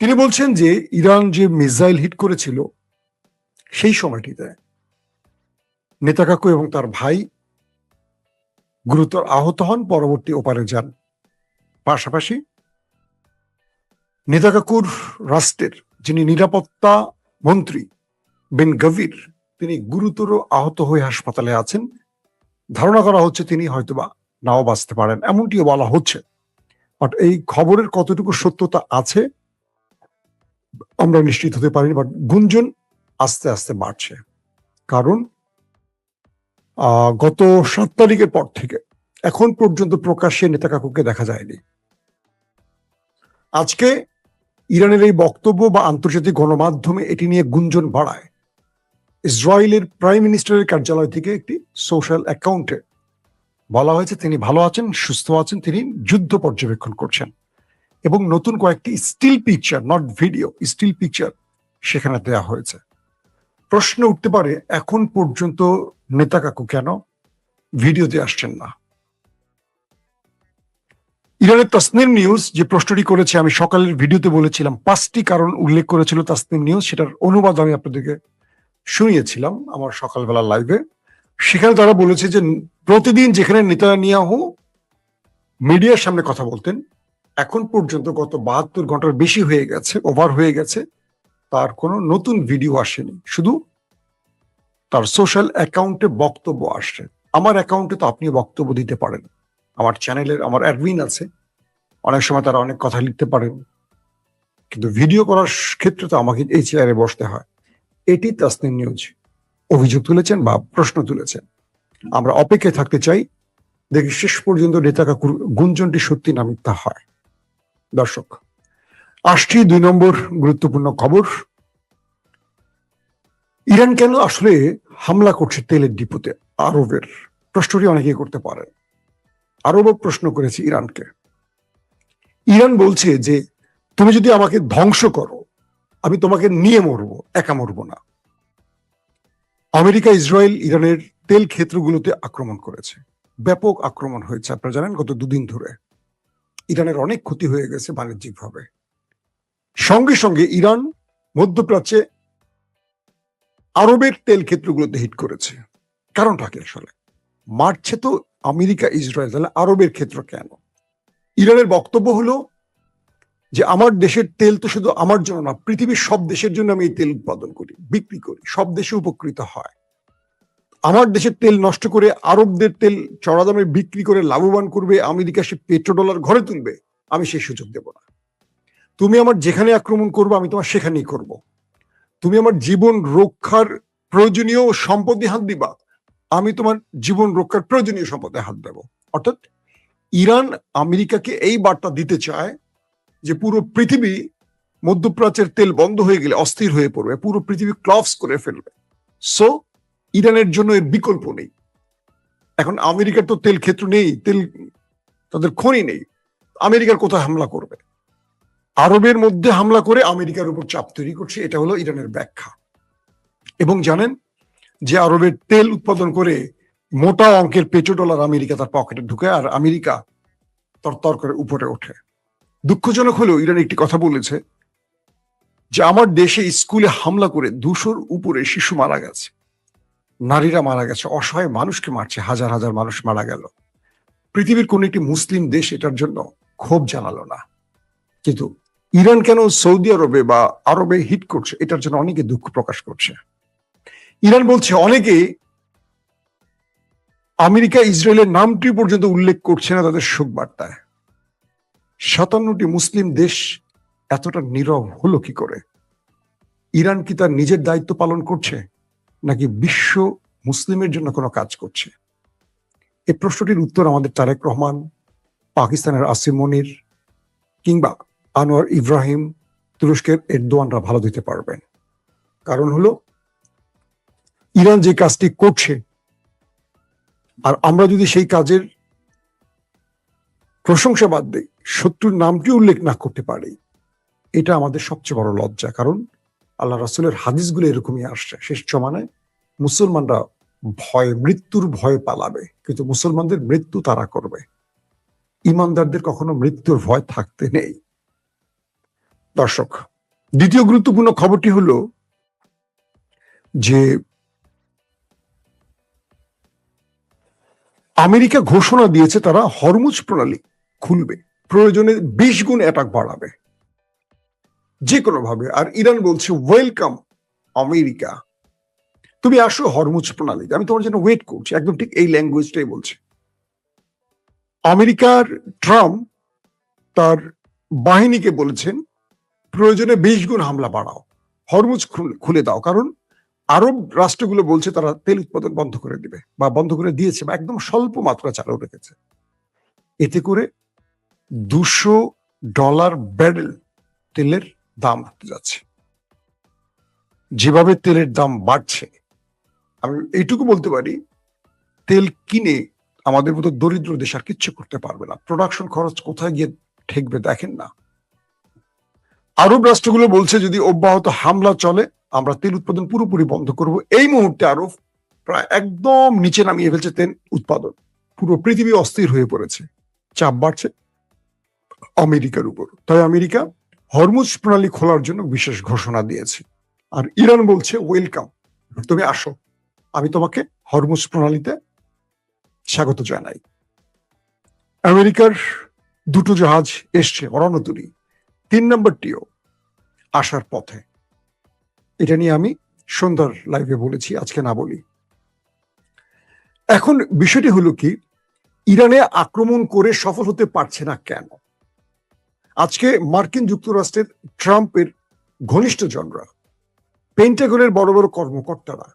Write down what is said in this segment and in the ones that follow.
তিনি বলছেন যে ইরান যে মিসাইল হিট করেছিল সেই সময়টিতে নেতাকাকু এবং তার ভাই গুরুতর আহত হন, পরবর্তী ওপারে যান। পাশাপাশি নেতাকাকুর রাষ্ট্রের যিনি নিরাপত্তা মন্ত্রী বেন গভীর, তিনি গুরুতর আহত হয়ে হাসপাতালে আছেন। ধারণা করা হচ্ছে তিনি হয়তোবা নাও বাঁচতে পারেন, এমনটিও বলা হচ্ছে। বাট এই খবরের কতটুকু সত্যতা আছে আমরা নিশ্চিত হতে পারিনি। বাট গুঞ্জন আস্তে আস্তে বাড়ছে, কারণ গত 7 তারিখের পর থেকে এখন পর্যন্ত প্রকাশ্যে নেতাকাকুকে দেখা যায়নি। আজকে ইরানের এই বক্তব্য বা আন্তর্জাতিক গণমাধ্যমে এটি নিয়ে গুঞ্জন বাড়ায়। ইসরায়েলের প্রাইম মিনিস্টারের কার্যালয় থেকে একটি সোশ্যাল অ্যাকাউন্টে বলা হয়েছে তিনি ভালো আছেন, সুস্থ আছেন, তিনি যুদ্ধ পর্যবেক্ষণ করছেন, এবং নতুন কয়েকটি still picture, not video, still picture সেখানে দেয়া হয়েছে। প্রশ্ন উঠতে পারে এখন পর্যন্ত নেতাকাকু কেন ভিডিওতে আসছেন না। ইরানের তাসনিম নিউজ যে প্রশ্নটি করেছে, আমি সকালের ভিডিওতে বলেছিলাম 5টি কারণ উল্লেখ করেছিল তাসনিম নিউজ, সেটার অনুবাদ আমি আপনাদেরকে শুনিয়েছিলাম আমার সকালবেলা লাইভে। সেখানে তারা বলেছে যে প্রতিদিন যেখানে নেতানিয়াহু মিডিয়ার সামনে কথা বলতেন, এখন পর্যন্ত গত 72 ঘন্টার বেশি হয়ে গেছে, ওভার হয়ে গেছে, তার কোনো নতুন ভিডিও আসেনি, শুধু তার সোশ্যাল অ্যাকাউন্টে বক্তব্য আসছে। আমার অ্যাকাউন্টে তো আপনি বক্তব্য দিতে পারেন, আমার চ্যানেলের আমার অ্যাডমিন আছে, অনেক সময় তারা অনেক কথা লিখতে পারেন, কিন্তু ভিডিও করার ক্ষেত্রে তো আমাকে এই চেয়ারে বসতে হয়। এটি তাসনিম নিউজ অভিযোগ তুলেছেন বা প্রশ্ন তুলেছেন। আমরা অপেক্ষায় থাকতে চাই, দেখি শেষ পর্যন্ত নেতাকাকুর গুঞ্জনটি সত্যি না মিথ্যা হয়। দর্শক, আসছি 2 নম্বর গুরুত্বপূর্ণ খবর। ইরান কেন আসলে হামলা করছে তেলের ডিপোতে আরবের? প্রশ্নটি অনেকেই করতে পারে। আরবও প্রশ্ন করেছে ইরানকে। ইরান বলছে যে তুমি যদি আমাকে ধ্বংস করো, আমি তোমাকে নিয়ে মরবো, একা মরবো না। আমেরিকা, ইসরায়েল ইরানের তেল ক্ষেত্রগুলোতে আক্রমণ করেছে, ব্যাপক আক্রমণ হয়েছে। আপনারা জানেন গত 2 দিন ধরে ইরানের অনেক ক্ষতি হয়ে গেছে বাণিজ্যিকভাবে। সঙ্গে সঙ্গে ইরান মধ্যপ্রাচ্যে আরবের তেল ক্ষেত্রগুলোতে হিট করেছে। কারণটা কি আসলে? মারছে তো আমেরিকা, ইসরায়েল, তাহলে আরবের ক্ষেত্র কেন? ইরানের বক্তব্য হলো যে আমার দেশের তেল তো শুধু আমার জন্য না, পৃথিবীর সব দেশের জন্য আমি এই তেল উৎপাদন করি, বিক্রি করি, সব দেশে উপকৃত হয়। আমার দেশের তেল নষ্ট করে আরবদের তেল চড়া দামে বিক্রি করে লাভবান করবে আমেরিকা, সে পেট্রোডলার ঘরে তুলবে, আমি সেই সুযোগ দেব না। তুমি আমার যেখানে আক্রমণ করবে আমি তোমার সেখানেই করব। তুমি আমার জীবন রক্ষার প্রয়োজনীয় সম্পদে হাত দিবা, আমি তোমার জীবন রক্ষার প্রয়োজনীয় সম্পদে হাত দেব। অর্থাৎ ইরান আমেরিকাকে এই বার্তা দিতে চায় যে পুরো পৃথিবী মধ্যপ্রাচ্যের তেল বন্ধ হয়ে গেলে অস্থির হয়ে পড়বে, পুরো পৃথিবী ক্লপস করে ফেলবে। সো ইরানের জন্য এর বিকল্প নেই। এখন আমেরিকার তো তেল ক্ষেত্র নেই, তেল তাদের খনি নেই, আমেরিকার কোথায় হামলা করবে? আরবের মধ্যে হামলা করে আমেরিকার উপর চাপ তৈরি করছে, এটা হলো ইরানের ব্যাখ্যা। এবং জানেন যে আরবের তেল উৎপাদন করে মোটা অঙ্কের পেট্রোডলার আমেরিকা তার পকেটে ঢুকে, আর আমেরিকা তরতর করে উপরে ওঠে। দুঃখজনক হলেও ইরান একটি কথা বলেছে যে আমার দেশে স্কুলে হামলা করে 200-র উপরে শিশু মারা গেছে, নারীরা মারা গেছে, অসহায় মানুষকে মারছে, হাজার হাজার মানুষ মারা গেল। পৃথিবীর কোন একটি মুসলিম দেশ এটার জন্য ক্ষোভ জানালো না, কিন্তু ইরান কেন সৌদি আরবে বা আরবে হিট করছে এটার জন্য অনেকে দুঃখ প্রকাশ করছে। ইরান বলছে অনেকে আমেরিকা, ইসরায়েলের নামটি পর্যন্ত উল্লেখ করছে না তাদের শোক বার্তায়। 57টি মুসলিম দেশ এতটা নীরব হলো কি করে? ইরান কি তার নিজের দায়িত্ব পালন করছে, নাকি বিশ্ব মুসলিমের জন্য কোনো কাজ করছে? এই প্রশ্নটির উত্তর আমাদের তারেক রহমান, পাকিস্তানের আসিম মনির, কিংবা আনোয়ার ইব্রাহিম, তুরস্কের এরদোয়ানরা ভালো দিতে পারবেন। কারণ হলো ইরান যে কাজটি করছে, আর আমরা যদি সেই কাজের প্রশংসা বাদ দিই, শত্রুর নামটি উল্লেখ না করতে পারি, এটা আমাদের সবচেয়ে বড় লজ্জা। কারণ আল্লাহ রাসূলের হাদিসগুলো এরকমই আসছে, শেষ জমানায় মুসলমানরা মৃত্যুর ভয় পালাবে, কিন্তু মুসলমানদের মৃত্যু তারা করবে। ইমানদারদের কখনো মৃত্যুর ভয় থাকতে নেই। দর্শক, দ্বিতীয় গুরুত্বপূর্ণ খবরটি হলো যে আমেরিকা ঘোষণা দিয়েছে তারা হরমুজ প্রণালী খুলবে, প্রয়োজনে 20 গুণ অ্যাটাক বাড়াবে যে কোনো ভাবে। আর ইরান বলছে ওয়েলকাম আমেরিকা, তুমি আসো হরমুজ প্রণালীতে, আমি তোমার জন্য ওয়েট করছি। একদম ঠিক এই ল্যাঙ্গুয়েজটাই বলছে। আমেরিকার ট্রাম্প তার বাহিনীকে বলেছেন প্রয়োজনে 20 গুণ হামলা বাড়াও, হরমুজ খুলে দাও, কারণ আরব রাষ্ট্রগুলো বলছে তারা তেল উৎপাদন বন্ধ করে দিবে বা বন্ধ করে দিয়েছে বা একদম স্বল্প মাত্রা চালু রেখেছে। এতে করে $200 ব্যারেল তেলের দাম হতে যাচ্ছে। যেভাবে তেলের দাম বাড়ছে, আমি এইটুকু বলতে পারি, তেল কিনে আমাদের মতো দরিদ্র দেশ আর কিচ্ছু করতে পারবে না। প্রোডাকশন খরচ কোথায় গিয়ে ঠেকবে দেখেন না। আরব রাষ্ট্রগুলো বলছে যদি অব্যাহত হামলা চলে আমরা তেল উৎপাদন পুরোপুরি বন্ধ করব। এই মুহূর্তে আরব প্রায় একদম নিচে নামিয়ে ফেলছে তেল উৎপাদন, পুরো পৃথিবী অস্থির হয়ে পড়েছে, চাপ বাড়ছে আমেরিকার উপর। তাই আমেরিকা হরমুজ প্রণালী খোলার জন্য বিশেষ ঘোষণা দিয়েছে। আর ইরান বলছে ওয়েলকাম, তুমি আসো, আমি তোমাকে হরমুজ প্রণালীতে স্বাগত জানাই। আমেরিকার 2টো জাহাজ এসছে রণতরী, 3 নম্বরটিও আসার পথে। এটা নিয়ে আমি সন্ধ্যার লাইভে বলেছি, আজকে না বলি। এখন বিষয়টি হলো কি, ইরানে আক্রমণ করে সফল হতে পারছে না কেন? আজকে মার্কিন যুক্তরাষ্ট্রের ট্রাম্পের ঘনিষ্ঠজনরা, পেন্টাগনের বড় বড় কর্মকর্তারা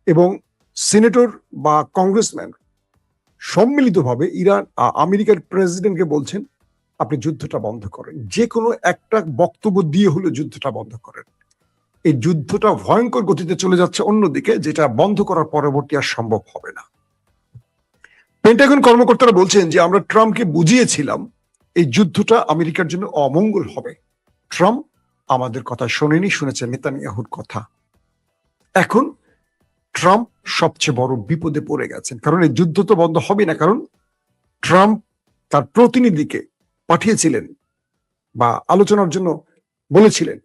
এবং সিনেটর বা কংগ্রেসম্যান সম্মিলিতভাবে আমেরিকার প্রেসিডেন্টকে বলছেন আপনি যুদ্ধটা বন্ধ করেন, যে কোনো একটা বক্তব্য দিয়ে হলো যুদ্ধটা বন্ধ করেন। এই যুদ্ধটা ভয়ঙ্কর গতিতে চলে যাচ্ছে অন্যদিকে, যেটা বন্ধ করার পরবর্তী আর সম্ভব হবে না। পেন্টাগন কর্মকর্তারা বলছেন যে আমরা ট্রাম্পকে বুঝিয়েছিলাম এই যুদ্ধটা আমেরিকার জন্য অমঙ্গল হবে, ট্রাম্প আমাদের কথা শোনেনি, শুনেছে নেতানিয়াহুর কথা। এখন ট্রাম্প সবচেয়ে বড় বিপদে পড়ে গেছেন, কারণ এই যুদ্ধ তো বন্ধ হবে না, কারণ ট্রাম্প তার প্রতিনিধিকে পাঠিয়েছিলেন বা আলোচনার জন্য বলেছিলেন,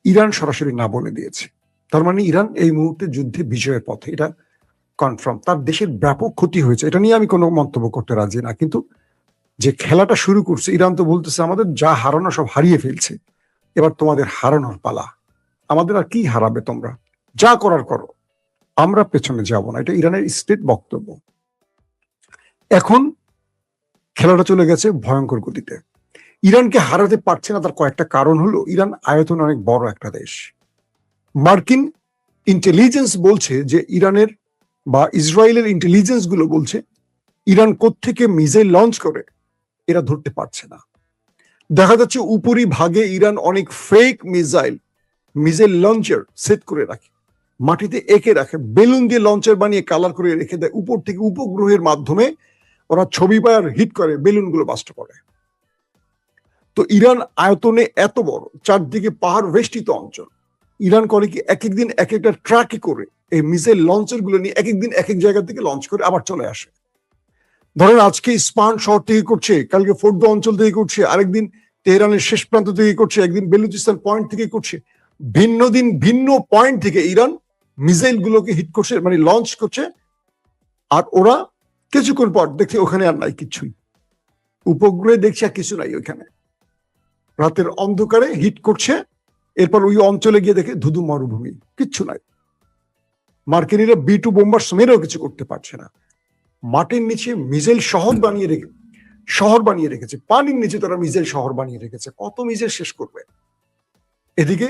ইরান সরাসরি না বলে দিয়েছে। তার মানে ইরান এই মুহূর্তে যুদ্ধে বিজয়ের পথে, এটা কনফার্ম। তার দেশের ব্যাপক ক্ষতি হয়েছে, এটা নিয়ে আমি কোনো মন্তব্য করতে রাজি না। কিন্তু যে খেলাটা শুরু করছে ইরান, তো বলতেছে আমাদের যা হারানো সব হারিয়ে ফেলছে, এবার তোমাদের হারানোর পালা, আমাদের আর কি হারাবে, তোমরা যা করার করো, আমরা পেছনে যাব না। এটা ইরানের স্টেট বক্তব্য। এখন খেলাটা চলে গেছে ভয়ঙ্কর গতিতে। ইরানকে হারাতে পারছে না, তার কয়েকটা কারণ হলো, ইরান আয়তনে অনেক বড় একটা দেশ। মার্কিন ইন্টেলিজেন্স বলছে যে ইরানের বা ইসরায়েলের ইন্টেলিজেন্স গুলো বলছে ইরান কোত্থেকে মিসাইল লঞ্চ করে এরা ধরতে পারছে না। দেখা যাচ্ছে উপরি ভাগে ইরান অনেক ফেক মিসাইল লঞ্চার সেট করে রাখে, মাটিতে এঁকে রাখে, বেলুন দিয়ে লঞ্চার বানিয়ে কালার করে রেখে দেয়, উপর থেকে উপগ্রহের মাধ্যমে ওরা ছবি পায় আর হিট করে, বেলুনগুলো বাস্ট করে। তো ইরান আয়তনে এত বড়, চারদিকে পাহাড় বেষ্টিত অঞ্চল, ইরান করে কি এক একদিন এক একটা ট্রাকে করে এই মিসাইল লঞ্চার গুলো নিয়ে এক একদিন এক এক জায়গা থেকে লঞ্চ করে আবার চলে আসে। ধরেন আজকে ইস্পাহান শহর থেকে করছে, কালকে ফোর্দো অঞ্চল থেকে করছে, আরেকদিন তেহরানের শেষ প্রান্ত থেকে করছে, একদিন বেলুচিস্তান পয়েন্ট থেকে করছে। ভিন্ন দিন ভিন্ন পয়েন্ট থেকে ইরান মিসাইল গুলোকে হিট করছে, মানে লঞ্চ করছে। আর ওরা কিছুক্ষণ পর দেখছে ওখানে আর নাই কিছুই, উপগ্রহে দেখছে আর কিছু নাই ওইখানে, রাতের অন্ধকারে হিট করছে, এরপর ওই অঞ্চলে গিয়ে দেখে ধুধু মরুভূমি, কিচ্ছু নাই। মার্কিনীরা B2 বোম্বার মেরেও কিছু করতে পারছে না। মাটির নিচে মিসাইল শহর বানিয়ে রেখেছে, পানির নিচে তারা মিসাইল শহর বানিয়ে রেখেছে, কত মিসাইল শেষ করবে। এদিকে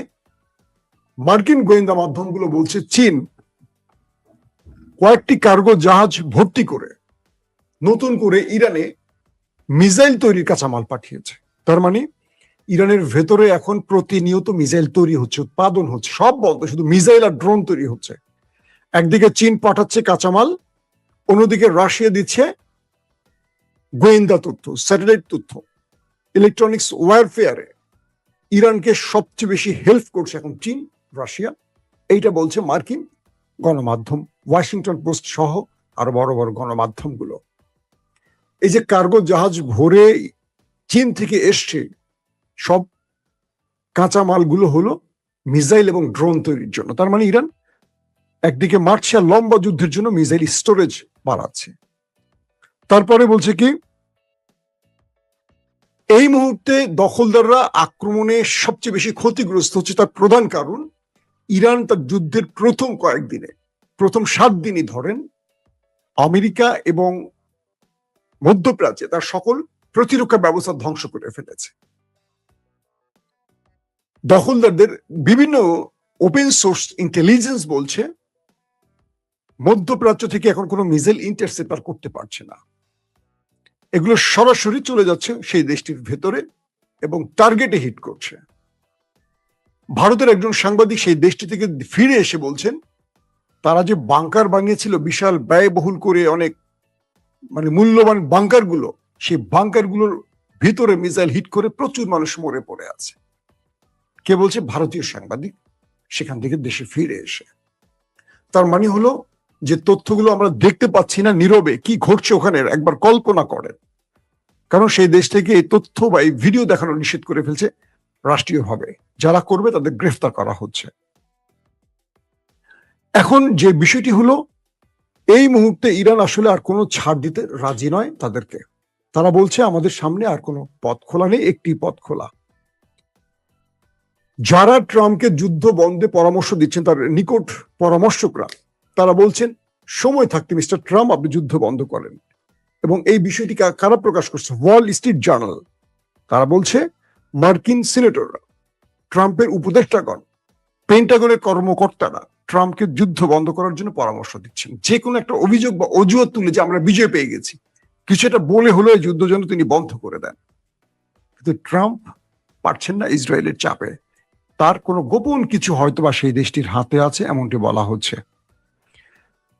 মার্কিন গোয়েন্দা মাধ্যমগুলো বলছে চীন কয়েকটি কার্গো জাহাজ ভর্তি করে নতুন করে ইরানে মিসাইল তৈরির কাঁচামাল পাঠিয়েছে। তার মানে ইরানের ভেতরে এখন প্রতিনিয়ত মিসাইল তৈরি হচ্ছে, উৎপাদন হচ্ছে, সব বন্ধ, শুধু মিসাইল আর ড্রোন তৈরি হচ্ছে। একদিকে চীন পাঠাচ্ছে কাঁচামাল, অন্যদিকে রাশিয়া দিচ্ছে গোয়েন্দা তথ্য, স্যাটেলাইট তথ্য, ইলেকট্রনিক্স ওয়ারফেয়ারে ইরানকে সবচেয়ে বেশি হেল্প করছে এখন চীন, রাশিয়া। এইটা বলছে মার্কিন গণমাধ্যম, ওয়াশিংটন পোস্ট সহ আরো বড় বড় গণমাধ্যমগুলো। এই যে কার্গো জাহাজ ভরে চীন থেকে এসছে, সব কাঁচামালগুলো হলো মিসাইল এবং ড্রোন তৈরির জন্য। তার মানে ইরান একদিকে মারছে আর লম্বা যুদ্ধের জন্য মিসাইল স্টোরেজ বাড়াচ্ছে। তারপরে বলছে কি, এই মুহূর্তে দখলদাররা আক্রমণে সবচেয়ে বেশি ক্ষতিগ্রস্ত হচ্ছে। তার প্রধান কারণ ইরান তার যুদ্ধের প্রথম কয়েকদিনে, প্রথম 7 দিনই ধরেন, আমেরিকা এবং মধ্যপ্রাচ্যে তার সকল প্রতিরক্ষা ব্যবস্থা ধ্বংস করে ফেলেছে। দখলদারদের বিভিন্ন ওপেন সোর্স ইন্টেলিজেন্স বলছে মধ্যপ্রাচ্য থেকে এখন কোনো মিসাইল ইন্টারসেপ্টার করতে পারছে না। এগুলো সরাসরি চলে যাচ্ছে সেই দেশটির ভেতরে এবং টার্গেটে হিট করছে। ভারতের একজন সাংবাদিক সেই দেশটি থেকে ফিরে এসে বলছেন তারা যে বাংকার বানিয়েছিল বিশাল ব্যয়বহুল করে, অনেক মানে মূল্যবান বাংকারগুলো, সেই বাংকারগুলোর ভিতরে মিসাইল হিট করে প্রচুর মানুষ মরে পড়ে আছে। কে বলছে? ভারতীয় সাংবাদিক, সেখান থেকে দেশে ফিরে এসে। তার মানে হলো যে তথ্যগুলো আমরা দেখতে পাচ্ছি না, নীরবে কি ঘটছে ওখানে একবার কল্পনা করেন। কারণ সেই দেশ থেকে এই তথ্য বা এই ভিডিও দেখানো নিষেধ করে ফেলছে রাষ্ট্রীয়ভাবে। যারা করবে তাদের গ্রেফতার করা হচ্ছে। এখন যে বিষয়টি হলো, এই মুহূর্তে ইরান আসলে আর কোনো ছাড় দিতে রাজি নয় তাদেরকে। তারা বলছে আমাদের সামনে আর কোনো পথ খোলা নেই, একটি পথ খোলা। যারা ট্রাম্পকে যুদ্ধ বন্ধে পরামর্শ দিচ্ছেন, তার নিকট পরামর্শকরা, তারা বলছেন সময় থাকতে মিস্টার ট্রাম্প আপনি যুদ্ধ বন্ধ করেন। এবং এই বিষয়টি কারা প্রকাশ করছে? Wall Street journal. তারা বলছে মার্কিন সিনেটররা, ট্রাম্পের উপদেষ্টাগণ, পেন্টাগনের কর্মকর্তারা ট্রাম্পকে যুদ্ধ বন্ধ করার জন্য পরামর্শ দিচ্ছেন। যে কোনো একটা অভিযোগ বা অজুহাত তুলে যে আমরা বিজয় পেয়ে গেছি, কিছু একটা বলে হলো এই যুদ্ধ যেন তিনি বন্ধ করে দেন। কিন্তু ট্রাম্প পারছেন না ইসরায়েলের চাপে। তার কোনো গোপন কিছু হয়তো বা সেই দেশটির হাতে আছে, এমনটি বলা হচ্ছে।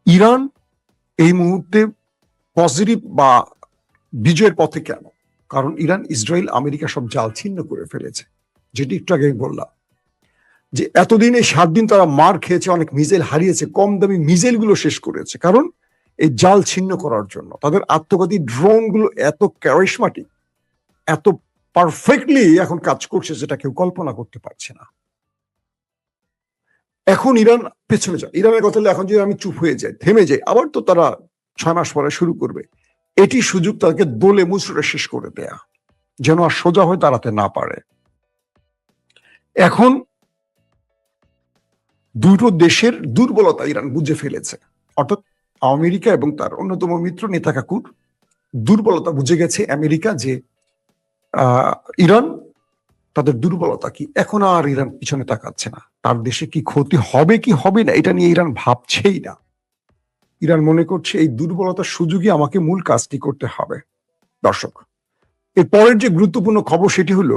ইরান এই মুহূর্তে পজিটিভ বা বিজয়ের পথে কেন? কারণ ইরান, ইসরায়েল, আমেরিকা সব জাল ছিন্ন করে ফেলেছে। যেটি একটু আগে বললাম যে এতদিন এই 7 দিন তারা মার খেয়েছে, অনেক মিসাইল হারিয়েছে, কম দামি মিসাইল গুলো শেষ করেছে। কারণ এই জাল ছিন্ন করার জন্য তাদের আত্মঘাতী ড্রোন গুলো এত ক্যারিশমাটিক, এত পারফেক্টলি এখন কাজ করছে যেটা কেউ কল্পনা করতে পারছে না। এখন ইরান পেছনে যায়। ইরানের কথা এখন যদি আমি চুপ হয়ে যাই, থেমে যাই, আবার তো তারা 6 মাস পরে শুরু করবে। এটি সুযোগ তাদেরকে দোলে মুচড়ে শেষ করে দেয়া, যেন আর সোজা হয়ে দাঁড়াতে না পারে। এখন দুটো দেশের দুর্বলতা ইরান বুঝে ফেলেছে, অর্থাৎ আমেরিকা এবং তার অন্যতম মিত্র নেতাকাকুর দুর্বলতা বুঝে গেছে আমেরিকা, যে ইরান তাদের দুর্বলতা কি। এখন আর ইরান পিছনে তাকাচ্ছে না। তার দেশে কি ক্ষতি হবে কি হবে না এটা নিয়ে ইরান ভাবছেই না। ইরান মনে করছে এই দুর্বলতার সুযোগে আমাকে মূল কাজটি করতে হবে। দর্শক, এর পরের যে গুরুত্বপূর্ণ খবর সেটি হলো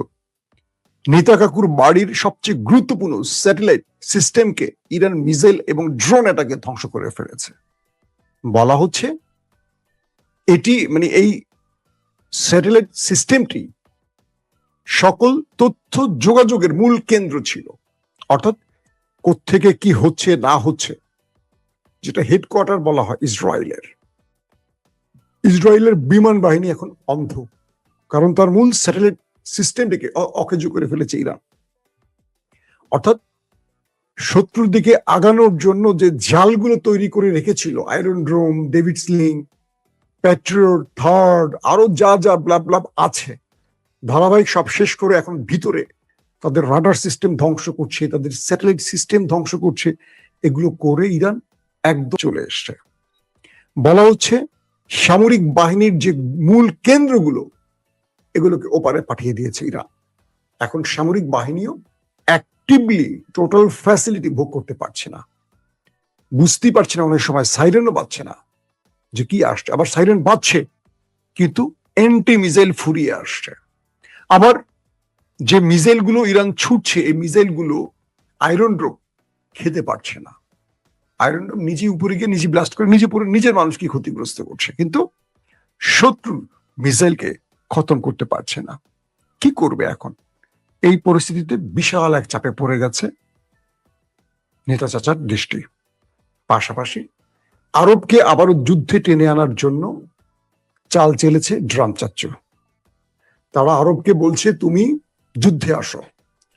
নেতাকাকুর বাড়ির সবচেয়ে গুরুত্বপূর্ণ স্যাটেলাইট সিস্টেমকে ইরান মিসাইল এবং ড্রোন অ্যাটাকে ধ্বংস করে ফেলেছে। বলা হচ্ছে এটি মানে এই স্যাটেলাইট সিস্টেমটি সকল তথ্য যোগাযোগের মূল কেন্দ্র ছিল। অর্থাৎ কোত্থেকে কি হচ্ছে না হচ্ছে, যেটা হেডকোয়ার্টার বলা হয় ইসরায়েলের। ইসরায়েলের বিমান বাহিনী এখন অন্ধ, কারণ তার মূল স্যাটেলাইট সিস্টেমটিকে অকেজ করে ফেলেছে ইরান। অর্থাৎ শত্রুর দিকে আগানোর জন্য যে জালগুলো তৈরি করে রেখেছিল, Iron Dome, David Sling, Patriot, THAAD, আরো যা যা ব্লাব ব্লাব আছে, ধারাবাহিক সব শেষ করে এখন ভিতরে তাদের রাডার সিস্টেম ধ্বংস করছে, তাদের স্যাটেলাইট সিস্টেম ধ্বংস করছে। এগুলো করে ইরান একদম চলে এসছে। বলা হচ্ছে সামরিক বাহিনীর যে মূল কেন্দ্রগুলো, এগুলোকে ওপারে পাঠিয়ে দিয়েছে ইরান। এখন সামরিক বাহিনীও অ্যাক্টিভলি টোটাল ফ্যাসিলিটি ভোগ করতে পারছে না, বুঝতেই পারছে না। অনেক সময় সাইরেনও বাজছে না যে কি আসছে, আবার সাইরেন বাজছে কিন্তু অ্যান্টি মিসাইল ফুরিয়ে আসছে। আবার যে মিসাইল গুলো ইরান ছুটছে, এই মিসাইল গুলো আয়রন ড্রোম খেতে পারছে না। আয়রন ড্রোম নিজে উপরে গিয়ে নিজে ব্লাস্ট করে নিজে পরে নিজের মানুষকে ক্ষতিগ্রস্ত করছে, কিন্তু শত্রু মিসাইলকে খতম করতে পারছে না। কি করবে এখন? এই পরিস্থিতিতে বিশাল এক চাপে পড়ে গেছে নেতা চাচার দৃষ্টি। পাশাপাশি আরবকে আবারও যুদ্ধে টেনে আনার জন্য চাল চেলেছে ট্রাম্প চাচ্চু। তারা আরবকে বলছে তুমি যুদ্ধে আসো,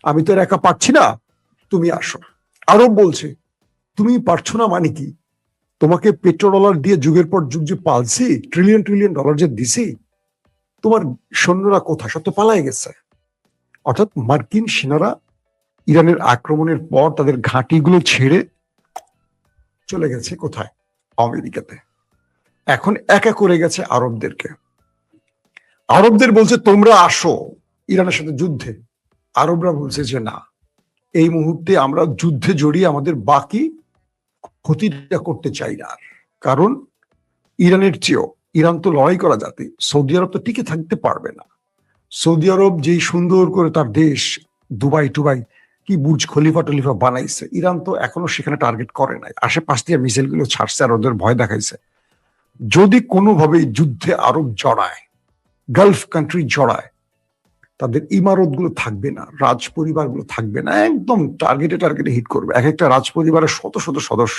আমি তো আর একা পারছি না, তুমি আসো। আরব বলছে তুমি পারছো না মানে কি? তোমাকে পেট্রোডলার দিয়ে যুগের পর যুগ যে পালছি, ট্রিলিয়ন ট্রিলিয়ন ডলার যে দিছি, তোমার সৈন্যরা কোথায়? সব তো পালাই গেছে। অর্থাৎ মার্কিন সেনারা ইরানের আক্রমণের পর তাদের ঘাঁটিগুলো ছেড়ে চলে গেছে কোথায়? আমেরিকাতে। এখন একা করে গেছে আরবদেরকে। আরবদের বলছে তোমরা আসো ইরানের সাথে যুদ্ধে। আরবরা বলছে যে না, এই মুহূর্তে আমরা যুদ্ধে জড়িয়ে আমাদের বাকি ক্ষতিটা করতে চাই না। কারণ ইরানের চেয়েও, ইরান তো লড়াই করা জাতি, সৌদি আরব তো টিকে থাকতে পারবে না। সৌদি আরব যেই সুন্দর করে তার দেশ দুবাই টুবাই কি বুর্জ খলিফা টলিফা বানাইছে, ইরান তো এখনো সেখানে টার্গেট করে নাই, আশেপাশ দিয়ে মিসাইল গুলো ছাড়ছে আর ওদের ভয় দেখাইছে। যদি কোনোভাবে যুদ্ধে আরব জড়ায়, গালফ কান্ট্রি জড়ায়, তাদের ইমারত গুলো থাকবে না, রাজ পরিবার গুলো থাকবে না, একদম টার্গেটে টার্গেটে হিট করবে। এক একটা রাজ পরিবারের শত শত সদস্য